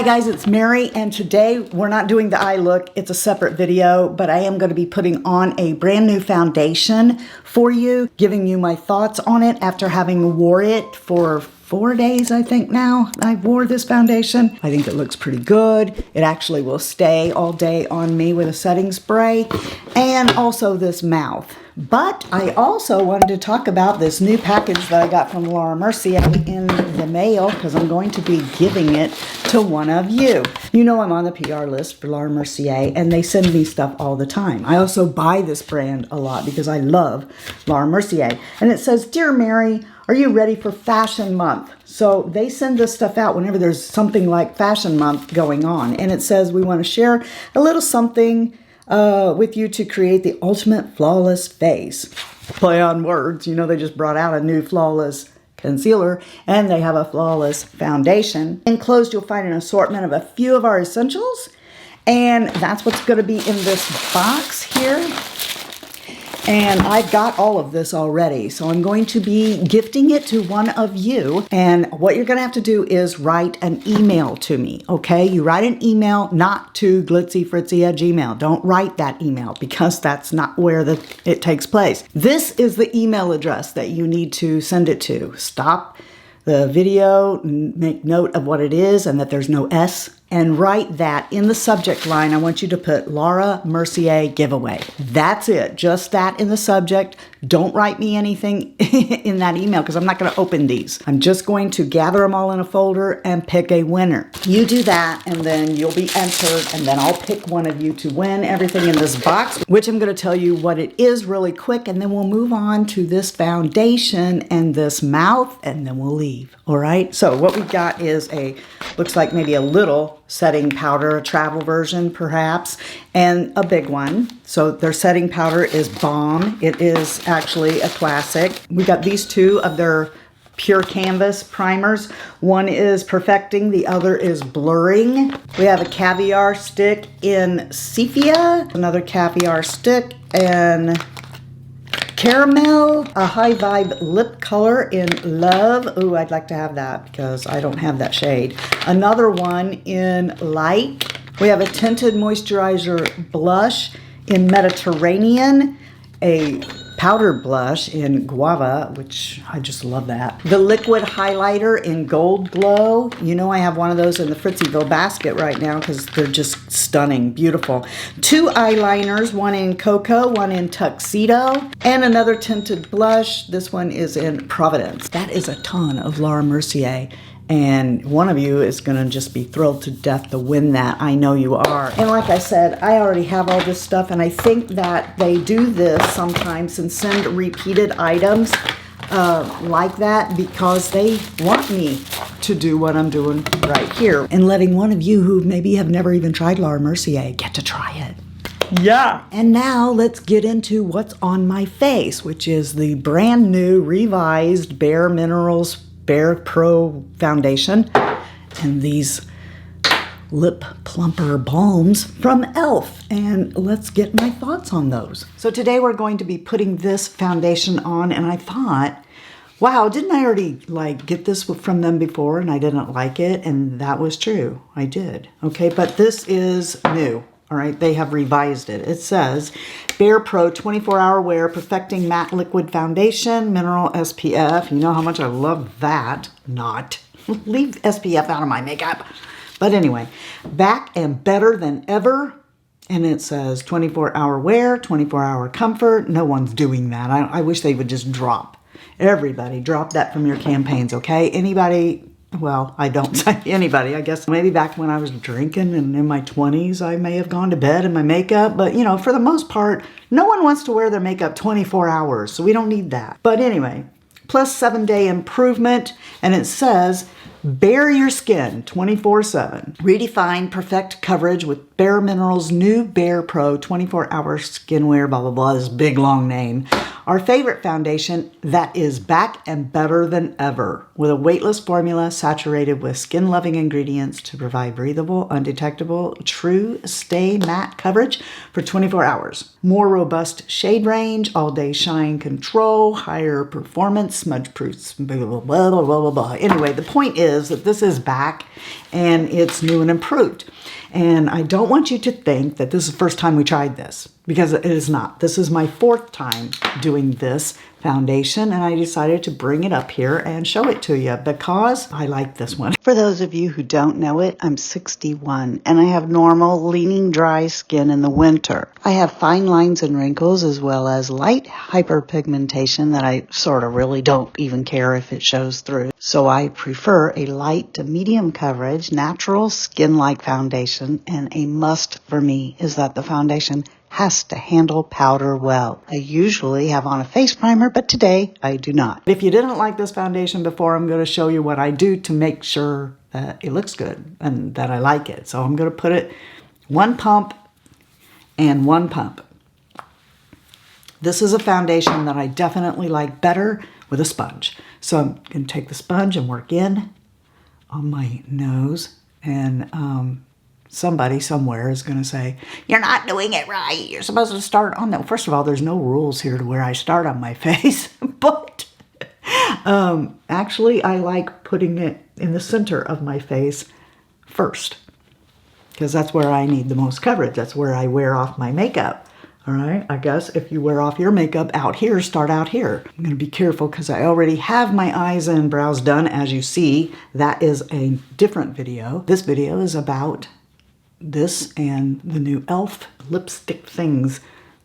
Hi guys, it's Mary, and today we're not doing the eye look. It's a separate video, but I am going to be putting on a brand new foundation for you, giving you my thoughts on it after having wore it for 4 days, I think now. I wore this foundation. I think it looks pretty good. It actually will stay all day on me with a setting spray, and also this mouth. But I also wanted to talk about this new package that I got from Laura Mercier in the mail, because I'm going to be giving it to one of you. You know I'm on the PR list for Laura Mercier, and they send me stuff all the time. I also buy this brand a lot because I love Laura Mercier. And it says, "Dear Mary, are you ready for Fashion Month?" So they send this stuff out whenever there's something like Fashion Month going on. And it says, "We want to share a little something with you to create the ultimate flawless face." Play on words. You know, they just brought out a new flawless concealer, and they have a flawless foundation. Enclosed, you'll find an assortment of a few of our essentials, and that's what's going to be in this box here. And I've got all of this already, so I'm going to be gifting it to one of you. And what you're going to have to do is write an email to me, okay? You write an email, not to glitzyfritzy@gmail. Don't write that email, because that's not where it takes place. This is the email address that you need to send it to. Stop the video, make note of what it is and that there's no S, and write that in the subject line. I want you to put Laura Mercier giveaway. That's it, just that in the subject. Don't write me anything in that email, because I'm not going to open these. I'm just going to gather them all in a folder and pick a winner. You do that, and then you'll be entered, and then I'll pick one of you to win everything in this box, which I'm going to tell you what it is really quick, and then we'll move on to this foundation and this mouth, and then we'll leave. All right, so what we got is looks like maybe a little setting powder, a travel version perhaps, and a big one. So their setting powder is bomb. It is actually a classic. We got these two of their pure canvas primers. One is perfecting, the other is blurring. We have a caviar stick in sepia, another caviar stick, and caramel, a high vibe lip color in love. Ooh, I'd like to have that because I don't have that shade. Another one in light. We have a tinted moisturizer blush in Mediterranean, a powder blush in guava, which I just love that. The liquid highlighter in gold glow. You know I have one of those in the Fritzyville basket right now because they're just stunning, beautiful. Two eyeliners, one in cocoa, one in tuxedo, and another tinted blush. This one is in Providence. That is a ton of Laura Mercier. And one of you is going to just be thrilled to death to win that. I know you are. And like I said, I already have all this stuff, and I think that they do this sometimes and send repeated items like that because they want me to do what I'm doing right here and letting one of you who maybe have never even tried Laura Mercier get to try it. Yeah. And now let's get into what's on my face, which is the brand new revised bareMinerals BarePro Foundation and these lip plumper balms from e.l.f. And let's get my thoughts on those. So today we're going to be putting this foundation on, and I thought, wow, didn't I already get this from them before and I didn't like it? And that was true. I did. Okay, but this is new. All right, they have revised it. It says, BarePro 24-hour wear, perfecting matte liquid foundation, mineral SPF. You know how much I love that. Not. Leave SPF out of my makeup. But anyway, back and better than ever. And it says 24-hour wear, 24-hour comfort. No one's doing that. I wish they would just drop. Everybody drop that from your campaigns, okay? Anybody... Well, I don't say anybody. I guess maybe back when I was drinking and in my 20s, I may have gone to bed in my makeup. But, you know, for the most part, no one wants to wear their makeup 24 hours. So we don't need that. But anyway, plus 7-day improvement. And it says, bare your skin 24/7. Redefine perfect coverage with bareMinerals' new BarePro 24-hour skin wear, blah, blah, blah. This big, long name. Our favorite foundation that is back and better than ever, with a weightless formula saturated with skin-loving ingredients to provide breathable, undetectable, true stay matte coverage for 24 hours. More robust shade range, all-day shine control, higher performance, smudge-proof, blah, blah, blah, blah, blah, blah. Anyway, the point is that this is back and it's new and improved. And I don't want you to think that this is the first time we tried this, because it is not. This is my 4th time doing this foundation, and I decided to bring it up here and show it to you because I like this one. For those of you who don't know it, I'm 61 and I have normal, leaning dry skin in the winter. I have fine lines and wrinkles as well as light hyperpigmentation that I sort of really don't even care if it shows through. So I prefer a light to medium coverage, natural skin-like foundation, and a must for me is that the foundation has to handle powder well. I usually have on a face primer, but today I do not. If you didn't like this foundation before, I'm going to show you what I do to make sure that it looks good and that I like it. So I'm going to put it 1 pump and 1 pump. This is a foundation that I definitely like better with a sponge. So I'm going to take the sponge and work in on my nose, and somebody somewhere is going to say, you're not doing it right. You're supposed to start on that. First of all, there's no rules here to where I start on my face, but actually I like putting it in the center of my face first, because that's where I need the most coverage. That's where I wear off my makeup. All right, I guess if you wear off your makeup out here, start out here. I'm going to be careful because I already have my eyes and brows done. As you see, that is a different video. This video is about this and the new e.l.f. lipstick things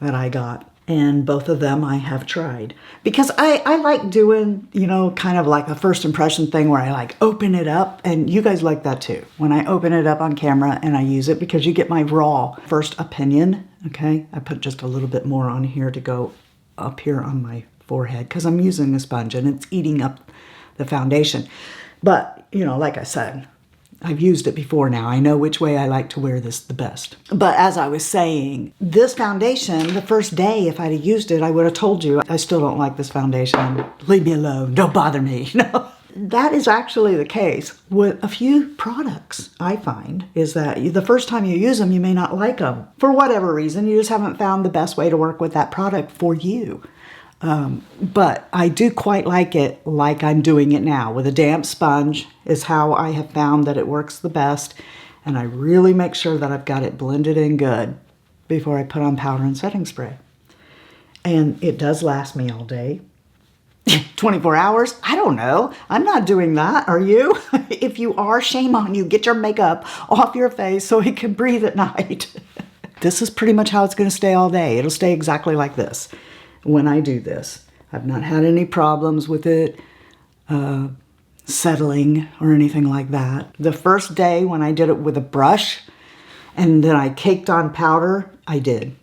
that I got. And both of them I have tried. Because I like doing, you know, kind of like a first impression thing where I like open it up. And you guys like that too. When I open it up on camera and I use it, because you get my raw first opinion. Okay, I put just a little bit more on here to go up here on my forehead because I'm using a sponge and it's eating up the foundation. But, you know, like I said, I've used it before now. I know which way I like to wear this the best. But as I was saying, this foundation, the first day, if I'd have used it, I would have told you, I still don't like this foundation. Leave me alone. Don't bother me. No. That is actually the case with a few products, I find, is that the first time you use them, you may not like them. For whatever reason, you just haven't found the best way to work with that product for you. But I do quite like it like I'm doing it now. With a damp sponge is how I have found that it works the best. And I really make sure that I've got it blended in good before I put on powder and setting spray. And it does last me all day. 24 hours? I don't know. I'm not doing that. Are you? If you are, shame on you. Get your makeup off your face so it can breathe at night. This is pretty much how it's going to stay all day. It'll stay exactly like this when I do this. I've not had any problems with it settling or anything like that. The first day when I did it with a brush and then I caked on powder, I did.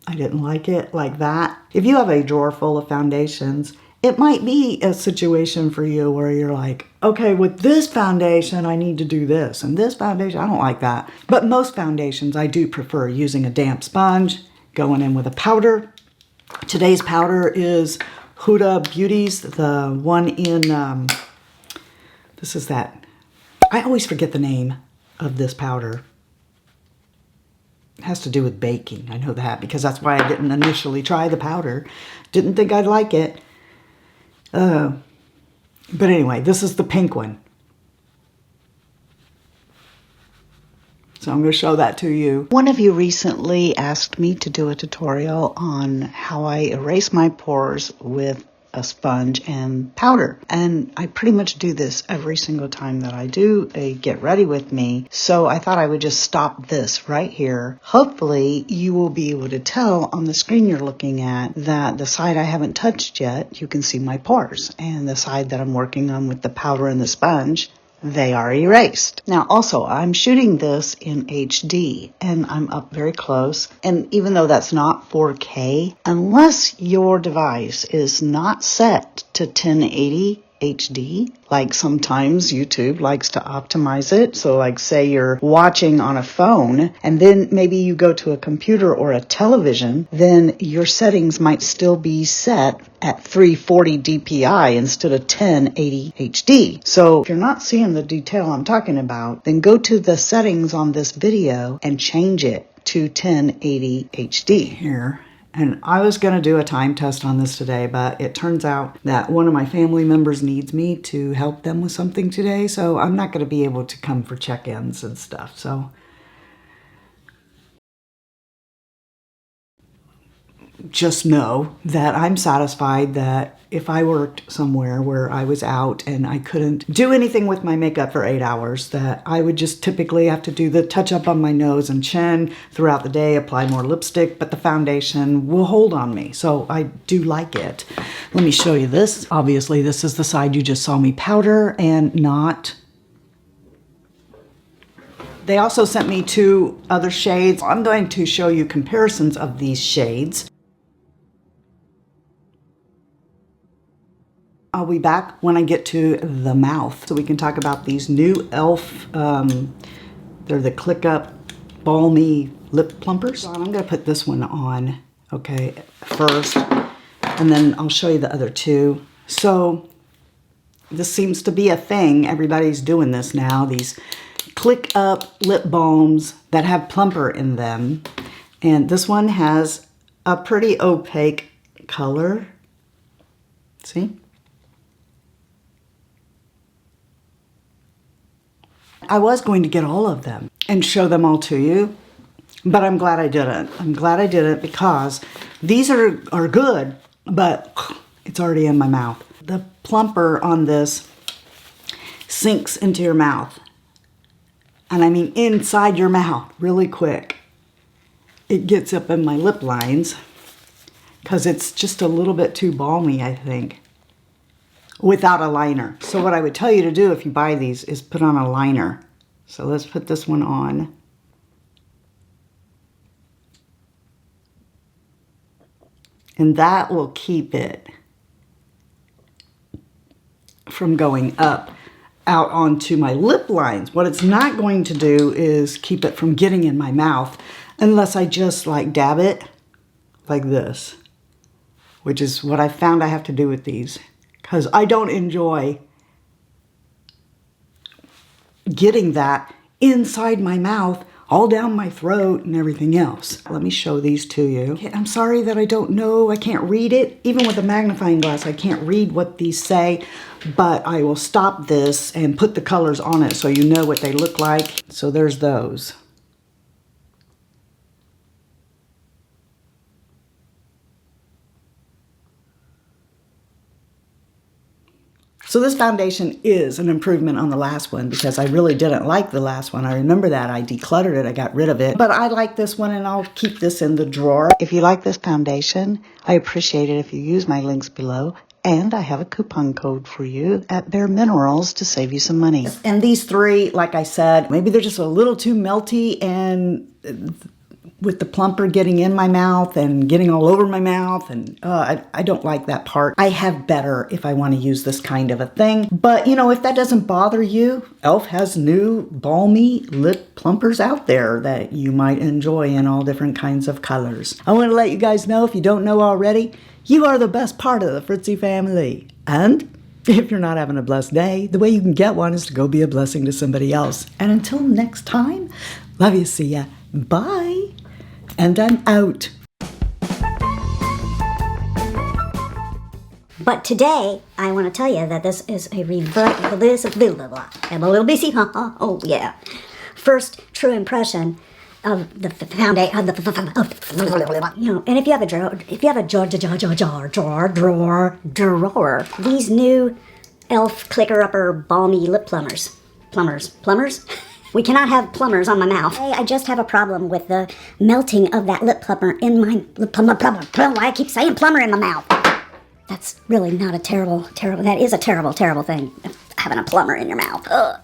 I didn't like it like that. If you have a drawer full of foundations, it might be a situation for you where you're like, okay, with this foundation, I need to do this. And this foundation, I don't like that. But most foundations, I do prefer using a damp sponge, going in with a powder. Today's powder is Huda Beauty's, the one in, this is that, I always forget the name of this powder. It has to do with baking. I know that because that's why I didn't initially try the powder. Didn't think I'd like it. But anyway, this is the pink one. So I'm going to show that to you. One of you recently asked me to do a tutorial on how I erase my pores with a sponge and powder. And I pretty much do this every single time that I do a get ready with me. So I thought I would just stop this right here. Hopefully you will be able to tell on the screen you're looking at that the side I haven't touched yet, you can see my pores. And the side that I'm working on with the powder and the sponge, they are erased. Now also, I'm shooting this in HD and I'm up very close. And even though that's not 4K, unless your device is not set to 1080 HD, like sometimes YouTube likes to optimize it. So like say you're watching on a phone and then maybe you go to a computer or a television, then your settings might still be set at 340 DPI instead of 1080 HD. So if you're not seeing the detail I'm talking about, then go to the settings on this video and change it to 1080 HD. Here, And I was going to do a time test on this today, but it turns out that one of my family members needs me to help them with something today, so I'm not going to be able to come for check-ins and stuff. So just know that I'm satisfied that if I worked somewhere where I was out and I couldn't do anything with my makeup for 8 hours, that I would just typically have to do the touch up on my nose and chin throughout the day, apply more lipstick, but the foundation will hold on me. So I do like it. Let me show you this. Obviously, this is the side you just saw me powder and not. They also sent me 2 other shades. I'm going to show you comparisons of these shades. I'll be back when I get to the mouth so we can talk about these new e.l.f. They're the Click Up Balmy Lip Plumpers. So I'm going to put this one on, okay, first, and then I'll show you the other 2. So this seems to be a thing. Everybody's doing this now. These Click Up lip balms that have plumper in them. And this one has a pretty opaque color. See? I was going to get all of them and show them all to you, but I'm glad I didn't. I'm glad I didn't because these are good, but it's already in my mouth. The plumper on this sinks into your mouth. And I mean inside your mouth really quick. It gets up in my lip lines because it's just a little bit too balmy, I think, without a liner. So what I would tell you to do if you buy these is put on a liner. So let's put this one on. And that will keep it from going up out onto my lip lines. What it's not going to do is keep it from getting in my mouth unless I just like dab it like this, which is what I found I have to do with these because I don't enjoy getting that inside my mouth, all down my throat and everything else. Let me show these to you. Okay, I'm sorry that I don't know, I can't read it. Even with a magnifying glass, I can't read what these say, but I will stop this and put the colors on it so you know what they look like. So there's those. So this foundation is an improvement on the last one because I really didn't like the last one. I remember that. I decluttered it. I got rid of it. But I like this one and I'll keep this in the drawer. If you like this foundation, I appreciate it if you use my links below. And I have a coupon code for you at bareMinerals to save you some money. And these 3, like I said, maybe they're just a little too melty and with the plumper getting in my mouth and getting all over my mouth, and I don't like that part. I have better if I want to use this kind of a thing. But, you know, if that doesn't bother you, e.l.f. has new balmy lip plumpers out there that you might enjoy in all different kinds of colors. I want to let you guys know, if you don't know already, you are the best part of the Fritzy family. And if you're not having a blessed day, the way you can get one is to go be a blessing to somebody else. And until next time, love you, see ya, bye. And I'm out. But today, I want to tell you that this is a I'm a little busy, oh yeah. First true impression of the foundation, you know, and if you have a drawer, these new e.l.f. Clicker Upper Balmy Lip Plumbers? We cannot have plumbers on my mouth. I just have a problem with the melting of that lip plumber in my lip plumber. Why I keep saying plumber in my mouth? That's really not a terrible, that is a terrible thing, having a plumber in your mouth. Ugh.